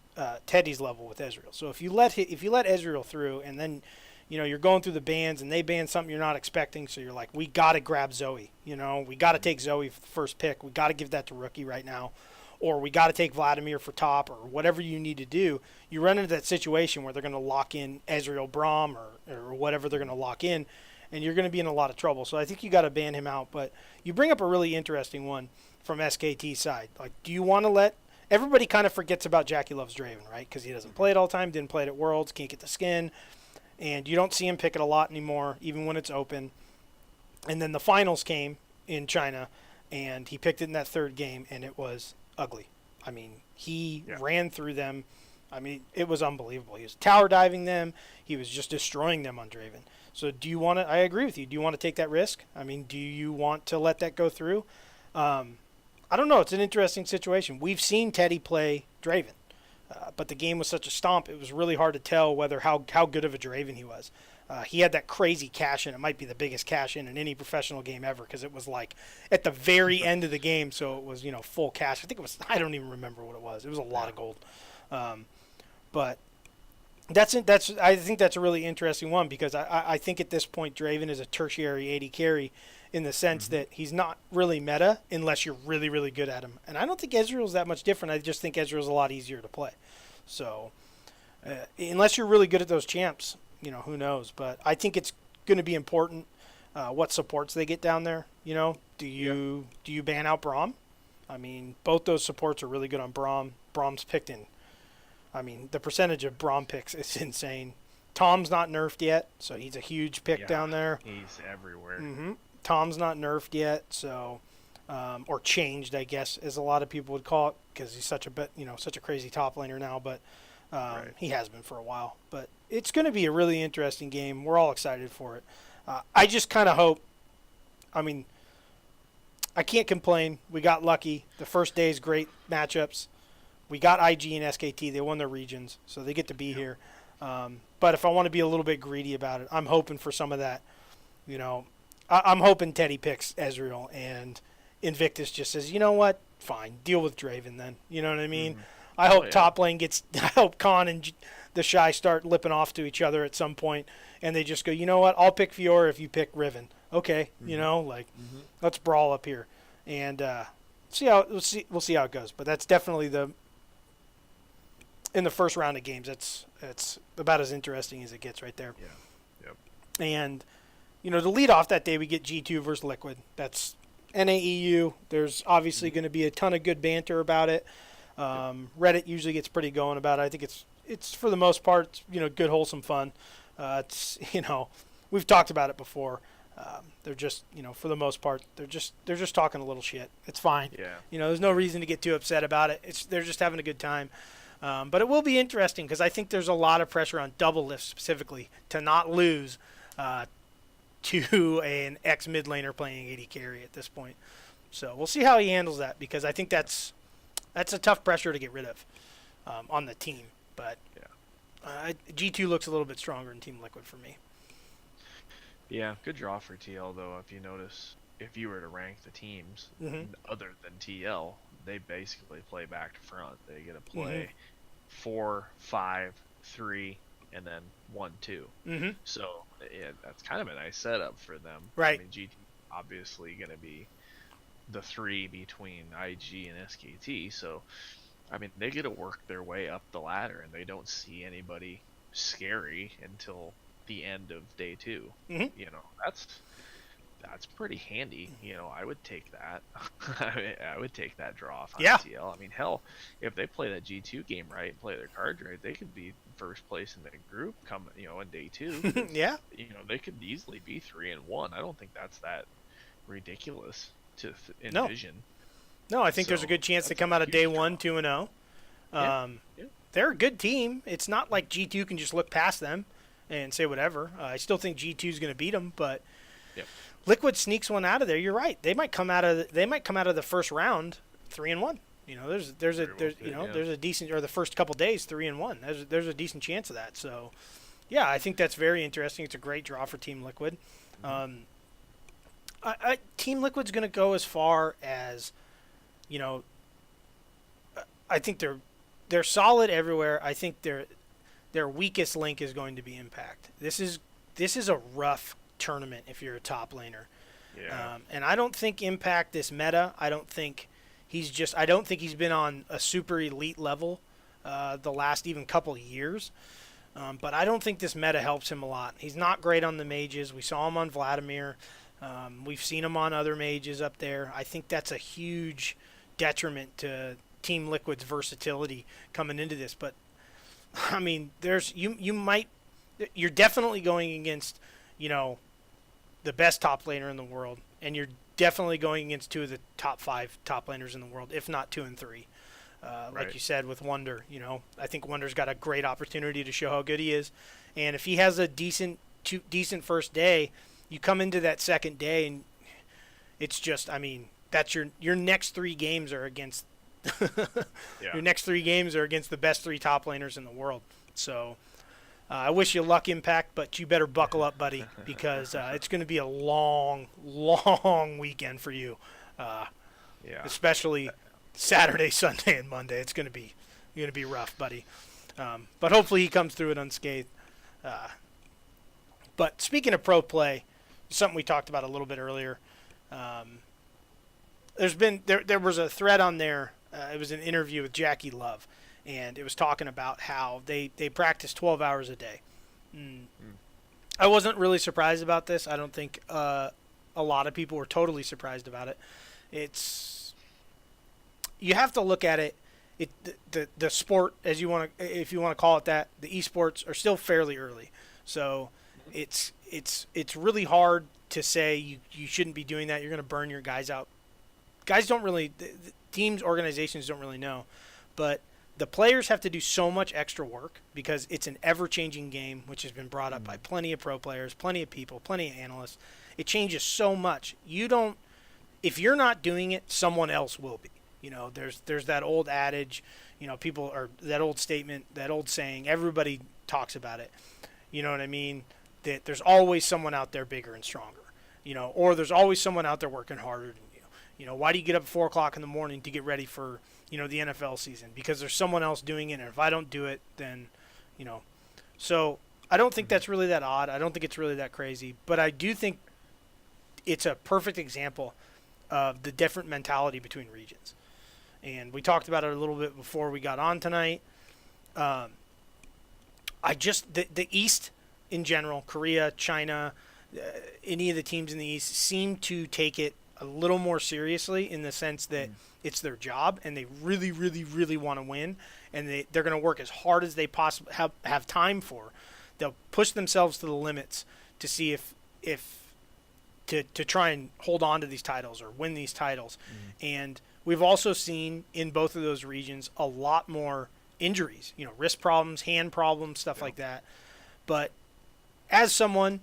Teddy's level with Ezreal. So if you let Ezreal through and then you're going through the bans and they ban something you're not expecting, so you're like, we got to grab Zoe. We got to take Zoe for the first pick. We got to give that to Rookie right now. Or we got to take Vladimir for top, or whatever you need to do. You run into that situation where they're going to lock in Ezreal Braum or whatever they're going to lock in, and you're going to be in a lot of trouble. So I think you got to ban him out. But you bring up a really interesting one from SKT's side. Like, do you want to let – everybody kind of forgets about Jackie Loves Draven, right? Because he doesn't play it all the time, didn't play it at Worlds, can't get the skin, and you don't see him pick it a lot anymore, even when it's open. And then the finals came in China, and he picked it in that third game, and it was ugly. I mean, he ran through them. I mean, it was unbelievable. He was tower diving them. He was just destroying them on Draven. So do you want to – I agree with you. Do you want to take that risk? I mean, do you want to let that go through? I don't know. It's an interesting situation. We've seen Teddy play Draven, but the game was such a stomp, it was really hard to tell how good of a Draven he was. He had that crazy cash-in. It might be the biggest cash-in in any professional game ever because it was like at the very end of the game, so it was full cash. I think it was – I don't even remember what it was. It was a lot of gold. But I think that's a really interesting one because I think at this point Draven is a tertiary AD carry in the sense Mm-hmm. that he's not really meta unless you're really really good at him. And I don't think Ezreal's that much different. I just think Ezreal's a lot easier to play. So unless you're really good at those champs, who knows? But I think it's going to be important what supports they get down there. Do Yeah. you ban out Braum? I mean, both those supports are really good on Braum. Braum's picked in. I mean, the percentage of Braum picks is insane. Tom's not nerfed yet, so he's a huge pick Yeah. down there. He's everywhere. Tom's not nerfed yet, so or changed, I guess, as a lot of people would call it, because he's such a crazy top laner now. But Right. he has been for a while. But it's going to be a really interesting game. We're all excited for it. I just kind of hope. I mean, I can't complain. We got lucky. The first day's great matchups. We got IG and SKT. They won their regions, so they get to be here. But if I want to be a little bit greedy about it, I'm hoping for some of that. I'm hoping Teddy picks Ezreal and Invictus just says, you know what, fine, deal with Draven then. You know what I mean? Mhm. I hope Oh, yeah. top lane gets. I hope Khan and the Shy start lipping off to each other at some point, and they just go, you know what, I'll pick Fiora if you pick Riven. Okay, let's brawl up here, and we'll see how it goes. But that's definitely in the first round of games. That's about as interesting as it gets right there. Yeah. Yep. And to lead off that day, we get G2 versus Liquid. That's NAEU. There's obviously going to be a ton of good banter about it. Reddit usually gets pretty going about it. I think it's for the most part, good wholesome fun. It's we've talked about it before. They're just for the most part they're just talking a little shit. It's fine. Yeah. There's no reason to get too upset about it. They're just having a good time. But it will be interesting because I think there's a lot of pressure on Double Lift specifically to not lose to an ex mid laner playing AD carry at this point. So we'll see how he handles that because I think that's a tough pressure to get rid of on the team. But G2 looks a little bit stronger in Team Liquid for me. Yeah, good draw for TL though. If you notice, if you were to rank the teams other than TL, they basically play back to front. They get to play 4, 5, 3, and then 1, 2. So yeah, that's kind of a nice setup for them. Right. I mean, GT obviously going to be the 3 between IG and SKT. So I mean, they get to work their way up the ladder, and they don't see anybody scary until the end of day 2. That's pretty handy. I would take that. I would take that draw on TL. I mean, hell, if they play that G2 game right and play their cards right, they could be first place in the group come in day 2. Yeah. They could easily be 3-1. I don't think that's that ridiculous to envision. No, I think there's a good chance to come out of day 1 2-0. They're a good team. It's not like G2 can just look past them and say whatever. I still think G2 is going to beat them, but Liquid sneaks one out of there. You're right. They might come out of the first round 3-1. There's a decent, or the first couple days 3-1. There's a decent chance of that. So, yeah, I think that's very interesting. It's a great draw for Team Liquid. Team Liquid's going to go as far as, I think they're solid everywhere. I think their weakest link is going to be Impact. This is a rough tournament if you're a top laner. Yeah. And I don't think Impact this meta. I don't think he's been on a super elite level the last even couple years. But I don't think this meta helps him a lot. He's not great on the mages. We saw him on Vladimir. We've seen him on other mages up there. I think that's a huge detriment to Team Liquid's versatility coming into this. But I mean, you're definitely going against, the best top laner in the world, and you're definitely going against 2 of the top 5 top laners in the world, if not 2 and 3. Like you said with Wonder, I think Wonder's got a great opportunity to show how good he is, and if he has a decent first day, you come into that second day and it's just, I mean, that's your next 3 games are against your next 3 games are against the best 3 top laners in the world. So I wish you luck, Impact, but you better buckle up, buddy, because it's going to be a long, long weekend for you. Especially Saturday, Sunday, and Monday. It's going to be rough, buddy. But hopefully he comes through it unscathed. Uh, but speaking of pro play, something we talked about a little bit earlier. Um, there was a thread on there. It was an interview with Jackie Love, and it was talking about how they practice 12 hours a day. Mm. Mm. I wasn't really surprised about this. I don't think a lot of people were totally surprised about it. It's you have to look at it. The sport, as you want to, if you want to call it that, the esports are still fairly early, so it's really hard to say you shouldn't be doing that. You're going to burn your guys out. Guys don't really, the teams, organizations don't really know, but the players have to do so much extra work because it's an ever-changing game, which has been brought up by plenty of pro players, plenty of people, plenty of analysts. It changes so much. If you're not doing it, someone else will be. There's that old adage, people, or that old statement, that old saying, everybody talks about it. You know what I mean? That there's always someone out there bigger and stronger, or there's always someone out there working harder than you. Why do you get up at 4 o'clock in the morning to get ready for, the NFL season? Because there's someone else doing it, and if I don't do it, then, So I don't think that's really that odd. I don't think it's really that crazy. But I do think it's a perfect example of the different mentality between regions. And we talked about it a little bit before we got on tonight. The East in general, Korea, China, any of the teams in the East seem to take it a little more seriously in the sense that it's their job and they really, really, really want to win, and they're going to work as hard as they possibly have time for. They'll push themselves to the limits to see if to try and hold on to these titles or win these titles. And we've also seen in both of those regions a lot more injuries, wrist problems, hand problems, stuff like that. But as someone,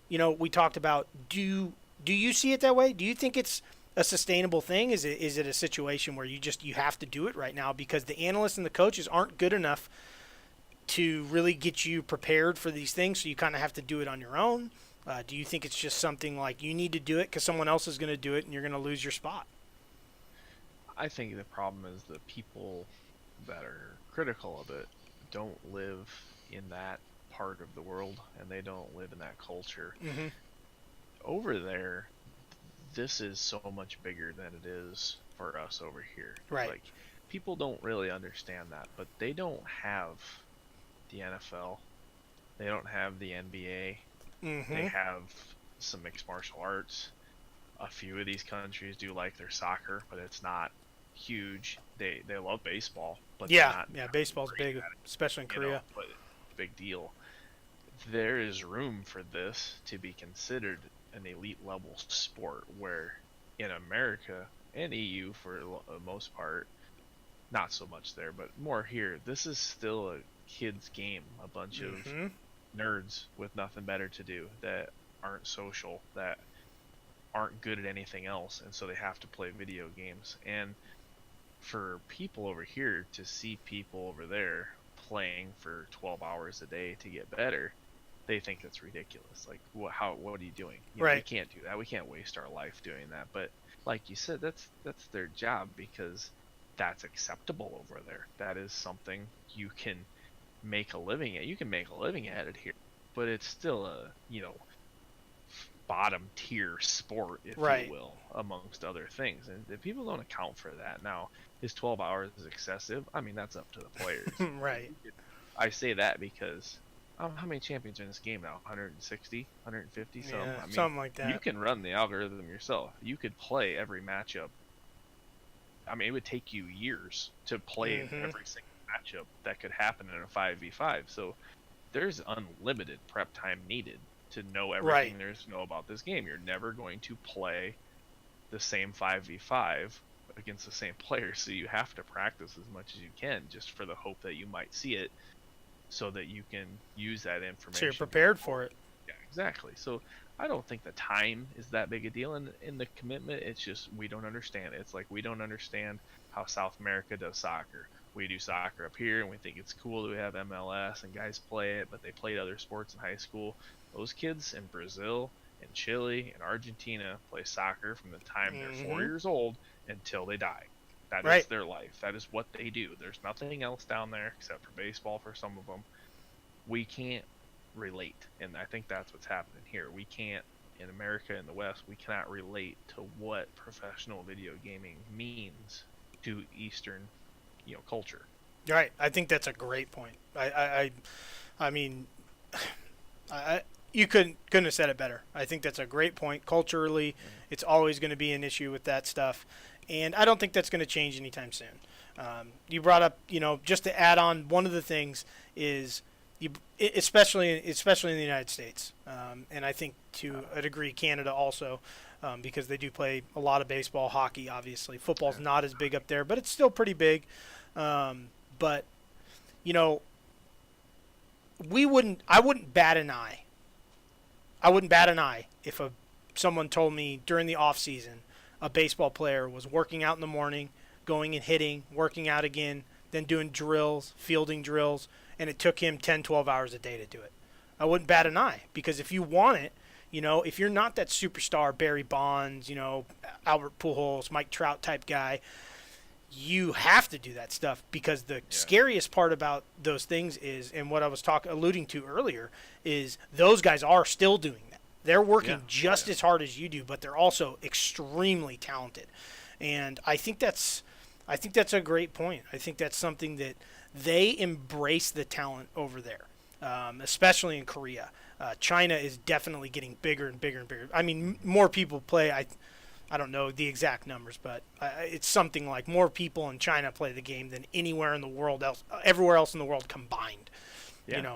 we talked about, do you see it that way? Do you think it's a sustainable thing? Is it a situation where you have to do it right now because the analysts and the coaches aren't good enough to really get you prepared for these things, so you kind of have to do it on your own? Do you think it's just something like you need to do it because someone else is going to do it and you're going to lose your spot? I think the problem is the people that are critical of it don't live in that part of the world, and they don't live in that culture. Mm-hmm. Over there, this is so much bigger than it is for us over here. Right. Like, people don't really understand that, but they don't have the NFL. They don't have the NBA. Mm-hmm. They have some mixed martial arts. A few of these countries do like their soccer, but it's not huge. They love baseball, but yeah, baseball's big, it, especially in Korea. but big deal. There is room for this to be considered an elite level sport, where in America and EU for the most part, not so much there, but more here, this is still a kid's game. A bunch of nerds with nothing better to do, that aren't social, that aren't good at anything else, and so they have to play video games. And for people over here to see people over there playing for 12 hours a day to get better, they think that's ridiculous. Like, what are you doing? Right. We can't do that. We can't waste our life doing that. But like you said, that's their job, because that's acceptable over there. That is something you can make a living at. You can make a living at it here, but it's still a, bottom tier sport, if you will, amongst other things. And if people don't account for that. Now, is 12 hours excessive? I mean, that's up to the players. Right. I say that because how many champions are in this game now? 160, 150, something. Yeah, I mean, something like that. You can run the algorithm yourself. You could play every matchup. I mean, it would take you years to play every single matchup that could happen in a 5v5. So there's unlimited prep time needed to know everything there is to know about this game. You're never going to play the same 5v5 against the same player, so you have to practice as much as you can, just for the hope that you might see it, so that you can use that information. So you're prepared for it. Yeah, exactly. So I don't think the time is that big a deal in the commitment. It's just we don't understand it. It's like we don't understand how South America does soccer. We do soccer up here, and we think it's cool that we have MLS and guys play it, but they played other sports in high school. Those kids in Brazil and Chile and Argentina play soccer from the time they're 4 years old until they die. That is Right. their life. That is what they do. There's nothing else down there except for baseball for some of them. We can't relate, and I think that's what's happening here. We can't, in America and the West, we cannot relate to what professional video gaming means to Eastern, culture. Right. I think that's a great point. I mean, I, you couldn't have said it better. I think that's a great point. Culturally, it's always going to be an issue with that stuff, and I don't think that's going to change anytime soon. You brought up, just to add on, one of the things is especially in the United States, and I think to a degree Canada also, because they do play a lot of baseball, hockey. Obviously, football's not as big up there, but it's still pretty big. But you know, I wouldn't bat an eye. I wouldn't bat an eye if someone told me during the off season a baseball player was working out in the morning, going and hitting, working out again, then doing drills, fielding drills, and it took him 10, 12 hours a day to do it. I wouldn't bat an eye, because if you want it, if you're not that superstar Barry Bonds, Albert Pujols, Mike Trout type guy, you have to do that stuff, because the scariest part about those things is, and what I was alluding to earlier, is those guys are still doing that. They're working just as hard as you do, but they're also extremely talented. And I think that's a great point. I think that's something that they embrace the talent over there, especially in Korea. China is definitely getting bigger and bigger and bigger. I mean, more people play. I don't know the exact numbers, but it's something like more people in China play the game than anywhere in the world else, everywhere else in the world combined.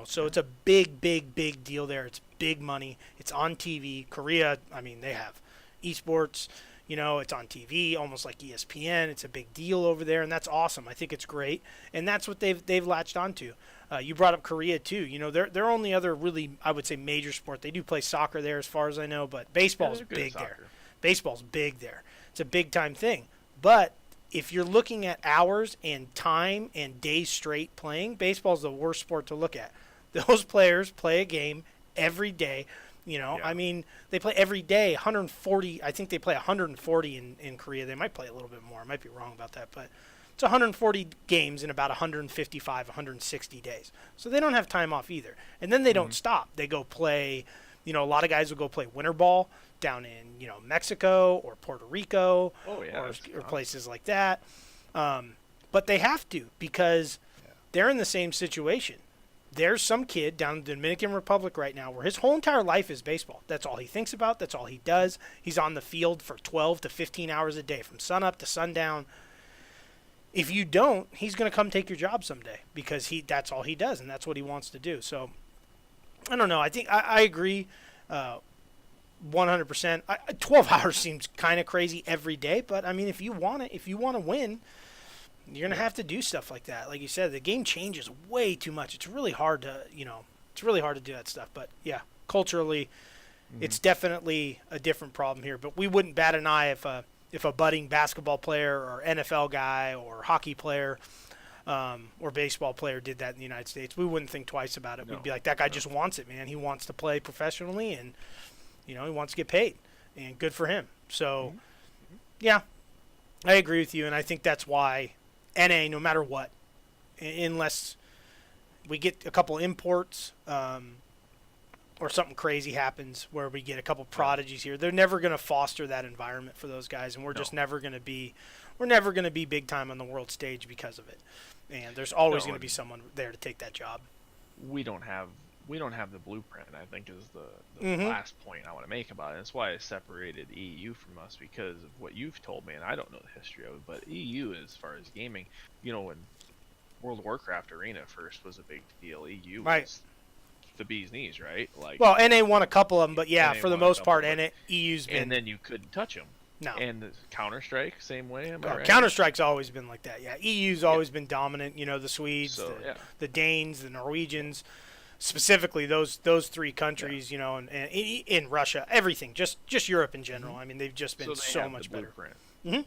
So it's a big, big, big deal there. It's big money. It's on TV. Korea, I mean, they have esports. It's on TV, almost like ESPN. It's a big deal over there, and that's awesome. I think it's great, and that's what they've latched onto. You brought up Korea too. Their only other really, I would say, major sport. They do play soccer there, as far as I know, but baseball's big there. Baseball's big there. It's a big time thing. But if you're looking at hours and time and days straight playing, baseball's the worst sport to look at. Those players play a game every day. I mean, they play every day, 140. I think they play 140 in Korea. They might play a little bit more. I might be wrong about that, but it's 140 games in about 155, 160 days. So they don't have time off either. And then they don't stop. They go play, a lot of guys will go play winter ball down in, Mexico or Puerto Rico or places like that. But they have to, because they're in the same situation. There's some kid down in the Dominican Republic right now where his whole entire life is baseball. That's all he thinks about. That's all he does. He's on the field for 12 to 15 hours a day, from sun up to sundown. If you don't, he's going to come take your job someday, because that's all he does, and that's what he wants to do. So, I don't know. I think I agree 100%. 12 hours seems kind of crazy every day, but, I mean, if you want to win, you're going to have to do stuff like that. Like you said, the game changes way too much. It's really hard to, do that stuff. But, yeah, culturally, it's definitely a different problem here. But we wouldn't bat an eye if a budding basketball player or NFL guy or hockey player or baseball player did that in the United States. We wouldn't think twice about it. We'd be like, that guy just wants it, man. He wants to play professionally, and, he wants to get paid. And good for him. So, yeah, I agree with you, and I think that's why NA, no matter what, unless we get a couple imports or something crazy happens where we get a couple prodigies here, they're never going to foster that environment for those guys, and we're just never going to be big time on the world stage because of it. And there's always going to be someone there to take that job. We don't have the blueprint, I think, is the last point I want to make about it. That's why I separated EU from us, because of what you've told me, and I don't know the history of it, but EU, as far as gaming, when World of Warcraft Arena first was a big deal, EU was the bee's knees, right? Like, well, NA won a couple of them, but yeah, NA for the most part, EU's been... And then you couldn't touch them. No. And Counter-Strike, same way, am I right? Counter-Strike's always been like that, yeah. EU's always been dominant, the Swedes, the Danes, the Norwegians... Specifically, those three countries, and in Russia, everything, just Europe in general. I mean, they've just been so much better.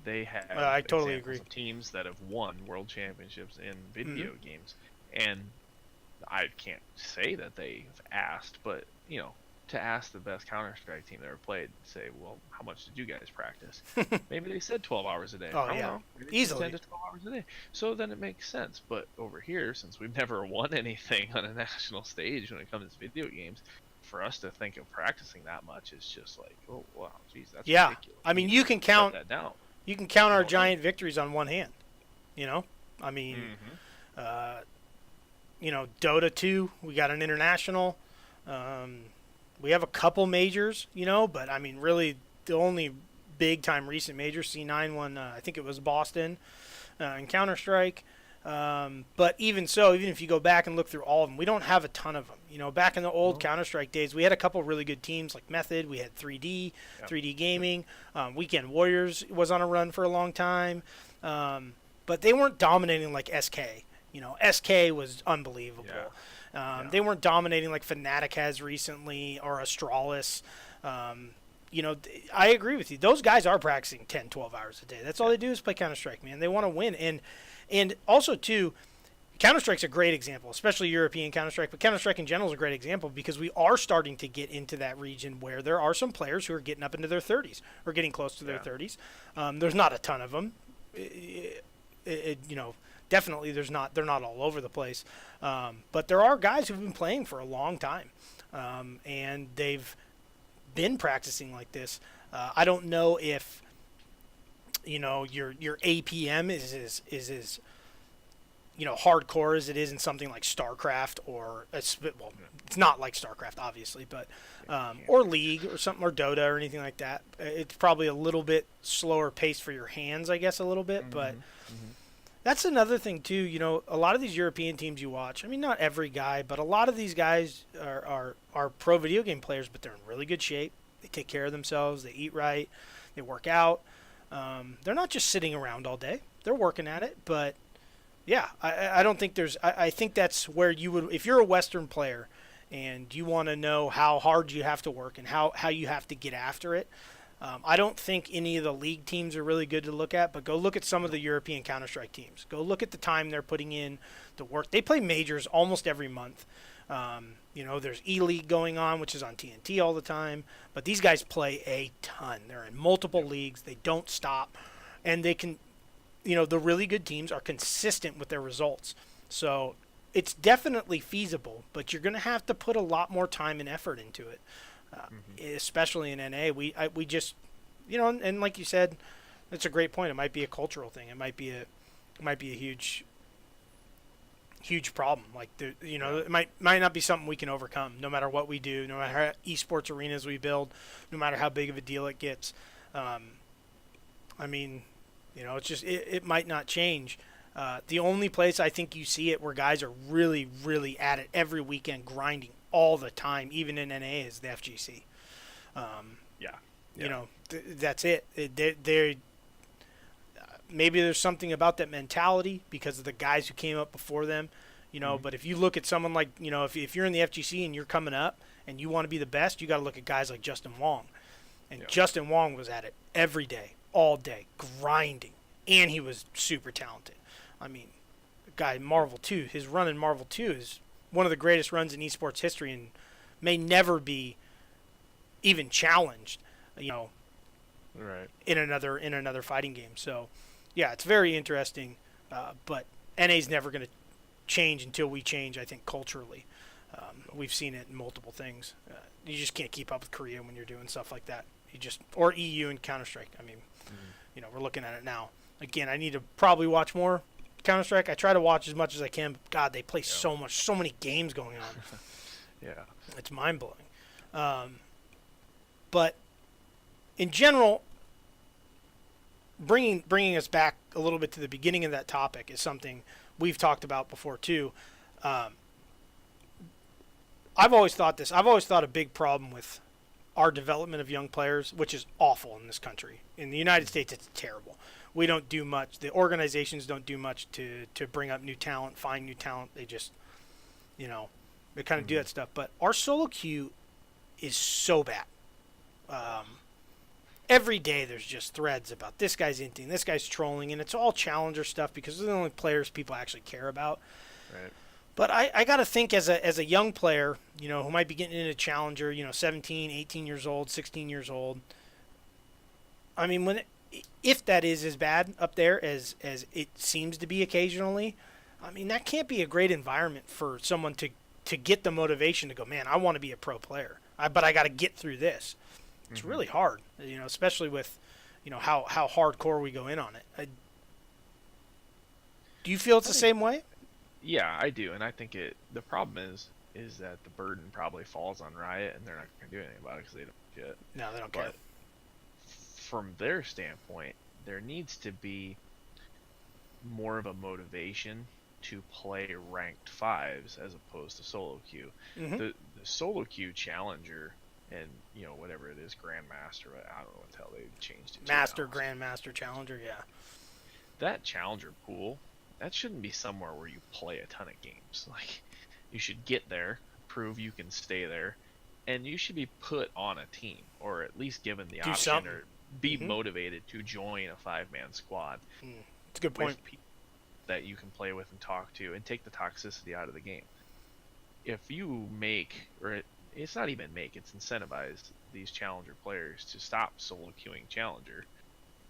They have. I totally agree. Of teams that have won world championships in video games, and I can't say that they've asked, but to ask the best Counter-Strike team that ever played, say, well, how much did you guys practice? Maybe they said 12 hours a day. Oh I don't yeah, know. Maybe they said easily. 10 to 12 hours a day. So then it makes sense. But over here, since we've never won anything on a national stage when it comes to video games, for us to think of practicing that much is just like, oh wow, geez, that's Yeah, ridiculous. I We mean need you to can cut count that down. our You know? giant victories on one hand. You know, I mean, Mm-hmm. uh, Dota 2, we got an international. Um, we have a couple majors, but I mean, really, the only big time recent major, C9 won, I think it was Boston in Counter Strike. But even so, even if you go back and look through all of them, we don't have a ton of them. Back in the old No. Counter Strike days, we had a couple really good teams like Method. We had 3D, Yep. 3D Gaming. Weekend Warriors was on a run for a long time, but they weren't dominating like SK. SK was unbelievable. Yeah. Yeah. They weren't dominating like Fnatic has recently or Astralis. I agree with you. Those guys are practicing 10, 12 hours a day. That's all they do is play Counter-Strike, man. They want to win. And also, too, Counter-Strike's a great example, especially European Counter-Strike, but Counter-Strike in general is a great example because we are starting to get into that region where there are some players who are getting up into their 30s or getting close to their Yeah. 30s. There's not a ton of them. Definitely they're not all over the place. But there are guys who've been playing for a long time, and they've been practicing like this. I don't know if your APM is as hardcore as it is in something like StarCraft or it's not like StarCraft obviously, but or League or something or Dota or anything like that. It's probably a little bit slower pace for your hands, I guess, a little bit, but. Mm-hmm. That's another thing too. A lot of these European teams you watch. I mean, not every guy, but a lot of these guys are pro video game players, but they're in really good shape. They take care of themselves. They eat right. They work out. They're not just sitting around all day. They're working at it. But yeah, I don't think there's. I think that's where you would, if you're a Western player, and you want to know how hard you have to work and how you have to get after it. I don't think any of the league teams are really good to look at, but go look at some of the European Counter-Strike teams. Go look at the time they're putting in, the work. They play majors almost every month. There's E-League going on, which is on TNT all the time, but these guys play a ton. They're in multiple leagues. They don't stop, and they can, the really good teams are consistent with their results. So it's definitely feasible, but you're going to have to put a lot more time and effort into it. Especially in NA, we just, and like you said, that's a great point. It might be a cultural thing. It might be a huge problem. Like it might not be something we can overcome. No matter what we do, no matter how esports arenas we build, no matter how big of a deal it gets. It's just it might not change. The only place I think you see it where guys are really, really at it every weekend, grinding all the time, even in NA, is the FGC. Yeah. That's it. They're maybe there's something about that mentality because of the guys who came up before them. But if you look at someone like, if you're in the FGC and you're coming up and you want to be the best, you got to look at guys like Justin Wong. And Justin Wong was at it every day, all day, grinding, and he was super talented. I mean, the guy Marvel 2, his run in Marvel 2 is one of the greatest runs in esports history and may never be even challenged, Right. in another fighting game. So, yeah, it's very interesting, but NA's never going to change until we change, I think, culturally. We've seen it in multiple things. You just can't keep up with Korea when you're doing stuff like that. Or EU and Counter-Strike. I mean, we're looking at it now. Again, I need to probably watch more Counter-Strike. I try to watch as much as I can. But God, they play so many games going on. Yeah. It's mind-blowing. But in general, bringing us back a little bit to the beginning of that topic is something we've talked about before too. I've always thought this. I've always thought a big problem with our development of young players, which is awful in this country. In the United States, it's terrible. We don't do much. The organizations don't do much to bring up new talent, find new talent. They just, they kind of do that stuff. But our solo queue is so bad. Every day there's just threads about this guy's inting, this guy's trolling, and it's all challenger stuff because they're the only players people actually care about. Right. But I got to think as a young player, who might be getting into Challenger, 17, 18 years old, 16 years old. I mean, if that is as bad up there as it seems to be occasionally, I mean, that can't be a great environment for someone to get the motivation to go, man, I want to be a pro player. But I got to get through this. It's really hard, especially with, how hardcore we go in on it. Do you feel it's the same way? Yeah, I do, and I think the problem is that the burden probably falls on Riot, and they're not going to do anything about it because they don't shit. No, they don't But care. from their standpoint, there needs to be more of a motivation to play ranked fives as opposed to solo queue. Mm-hmm. The solo queue challenger and whatever it is, grandmaster, I don't know what the hell they changed it to Master, now. grandmaster, challenger, yeah. That challenger pool, that shouldn't be somewhere where you play a ton of games. Like, you should get there, prove you can stay there, and you should be put on a team, or at least given the Do option, something. or be motivated to join a 5-man squad. It's a good point. With people that you can play with and talk to, and take the toxicity out of the game. If you make, or it's not even make, it's incentivize these challenger players to stop solo queuing challenger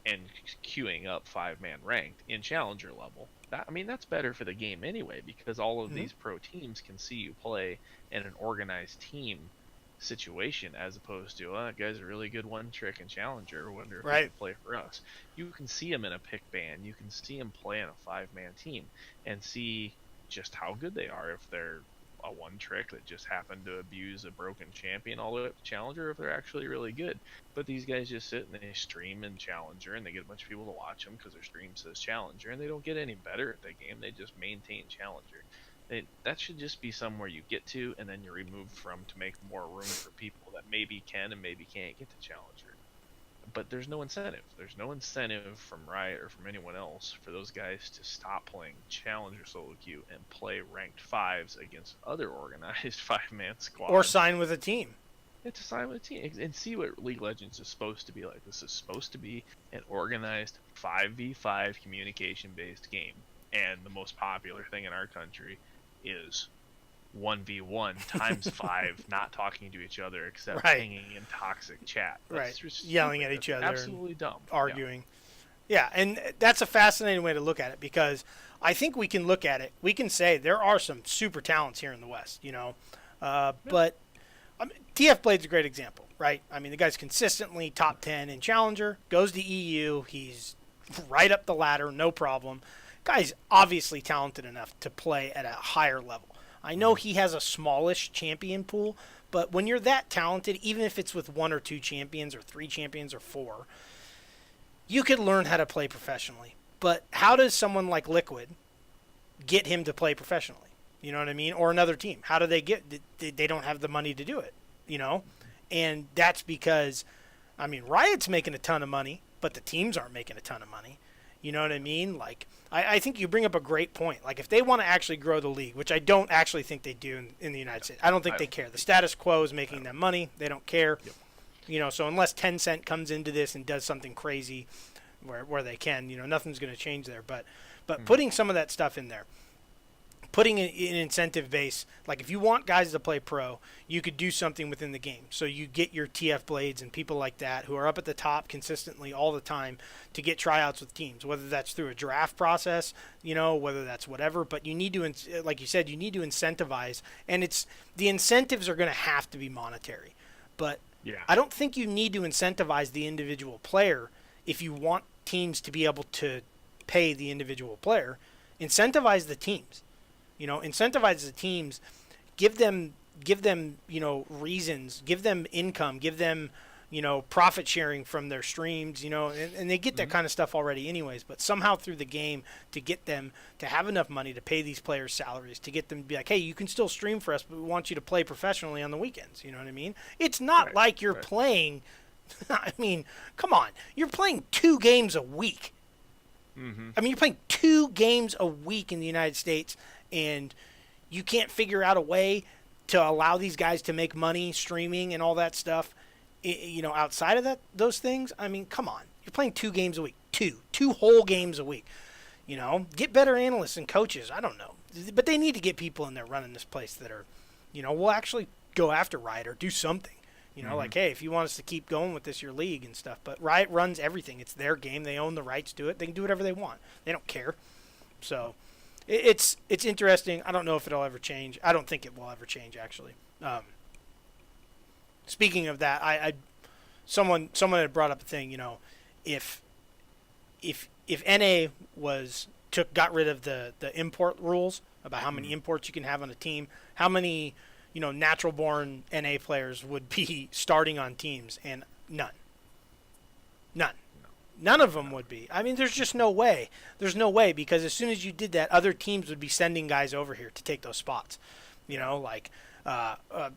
and queuing up 5-man ranked in challenger level. That's better for the game anyway, because all of these pro teams can see you play in an organized team situation, as opposed to, that guy's a really good one trick in challenger, I wonder if he can play for us. You can see him in a pick ban, you can see him play in a 5-man team and see just how good they are, if they're a one trick that just happened to abuse a broken champion all the way up to challenger, if they're actually really good. But these guys just sit and they stream in challenger, and they get a bunch of people to watch them because their stream says challenger, and they don't get any better at the game, they just maintain challenger. That should just be somewhere you get to, and then you're removed from, to make more room for people that maybe can and maybe can't get to challenger. But there's no incentive. There's no incentive from Riot or from anyone else for those guys to stop playing challenger solo queue and play ranked fives against other organized 5-man squads. Or sign with a team. Yeah, to sign with a team and see what League of Legends is supposed to be like. This is supposed to be an organized 5v5 communication-based game, and the most popular thing in our country is 1v1 times 5 not talking to each other except hanging in toxic chat. That's just yelling stupid. at each other, absolutely dumb, arguing. Yeah, and that's a fascinating way to look at it, because I think we can look at it. We can say there are some super talents here in the West, but TF Blade's a great example, right? I mean, the guy's consistently top 10 in Challenger, goes to EU, he's right up the ladder, no problem. Guy's obviously talented enough to play at a higher level. I know he has a smallish champion pool, but when you're that talented, even if it's with 1 or 2 champions or 3 champions or 4, you could learn how to play professionally. But how does someone like Liquid get him to play professionally? You know what I mean? Or another team. How do they get? They don't have the money to do it, And that's because, Riot's making a ton of money, but the teams aren't making a ton of money. You know what I mean? Like, I think you bring up a great point. Like, if they want to actually grow the league, which I don't actually think they do in the United States. I don't think they care. The status quo is making them money. They don't care. Yep. So unless Tencent comes into this and does something crazy where they can, nothing's going to change there. But putting some of that stuff in there, putting an incentive base, like if you want guys to play pro, you could do something within the game. So you get your TF Blades and people like that who are up at the top consistently all the time to get tryouts with teams, whether that's through a draft process, whether that's whatever. But you need to, like you said, you need to incentivize, and the incentives are going to have to be monetary. But I don't think you need to incentivize the individual player if you want teams to be able to pay the individual player. Incentivize the teams. Incentivize the teams, give them, reasons, give them income, give them, profit sharing from their streams, and they get that kind of stuff already anyways, but somehow through the game to get them to have enough money to pay these players salaries, to get them to be like, hey, you can still stream for us, but we want you to play professionally on the weekends. You know what I mean? It's not like you're playing, come on, you're playing 2 games a week. You're playing 2 games a week in the United States, and you can't figure out a way to allow these guys to make money streaming and all that stuff, outside of those things. Come on. You're playing 2 games a week. Two whole games a week. Get better analysts and coaches. I don't know. but they need to get people in there running this place that are, will actually go after Riot or do something. Like, hey, if you want us to keep going with this, your league and stuff. But Riot runs everything. It's their game. They own the rights to it. They can do whatever they want. They don't care. So it's interesting. I don't know if it'll ever change. I don't think it will ever change, actually. Speaking of that, someone had brought up a thing. If NA got rid of the import rules about how many imports you can have on a team, how many natural born NA players would be starting on teams, and none. None of them would be. I mean, there's just no way. There's no way, because as soon as you did that, other teams would be sending guys over here to take those spots. Like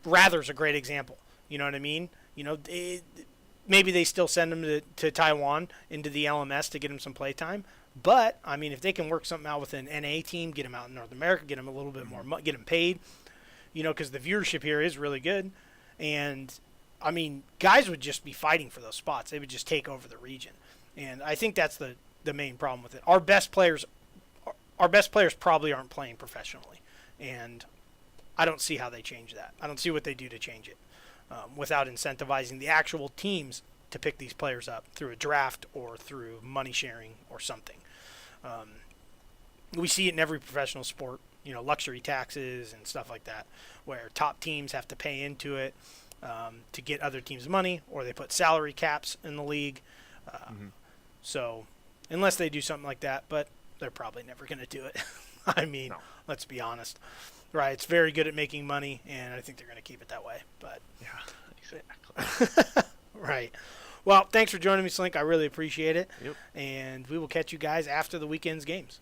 Rather's a great example. You know what I mean? Maybe they still send them to Taiwan into the LMS to get them some play time. But, I mean, if they can work something out with an NA team, get them out in North America, get them a little bit more, get them paid, because the viewership here is really good. And, I mean, guys would just be fighting for those spots. They would just take over the region. And I think that's the main problem with it. Our best players probably aren't playing professionally. And I don't see how they change that. I don't see what they do to change it without incentivizing the actual teams to pick these players up through a draft or through money sharing or something. We see it in every professional sport, luxury taxes and stuff like that, where top teams have to pay into it to get other teams money, or they put salary caps in the league. So unless they do something like that, but they're probably never going to do it. I mean, let's be honest. Right, it's very good at making money, and I think they're going to keep it that way. But yeah, exactly. Right. Well, thanks for joining me, Slink. I really appreciate it. Yep. And we will catch you guys after the weekend's games.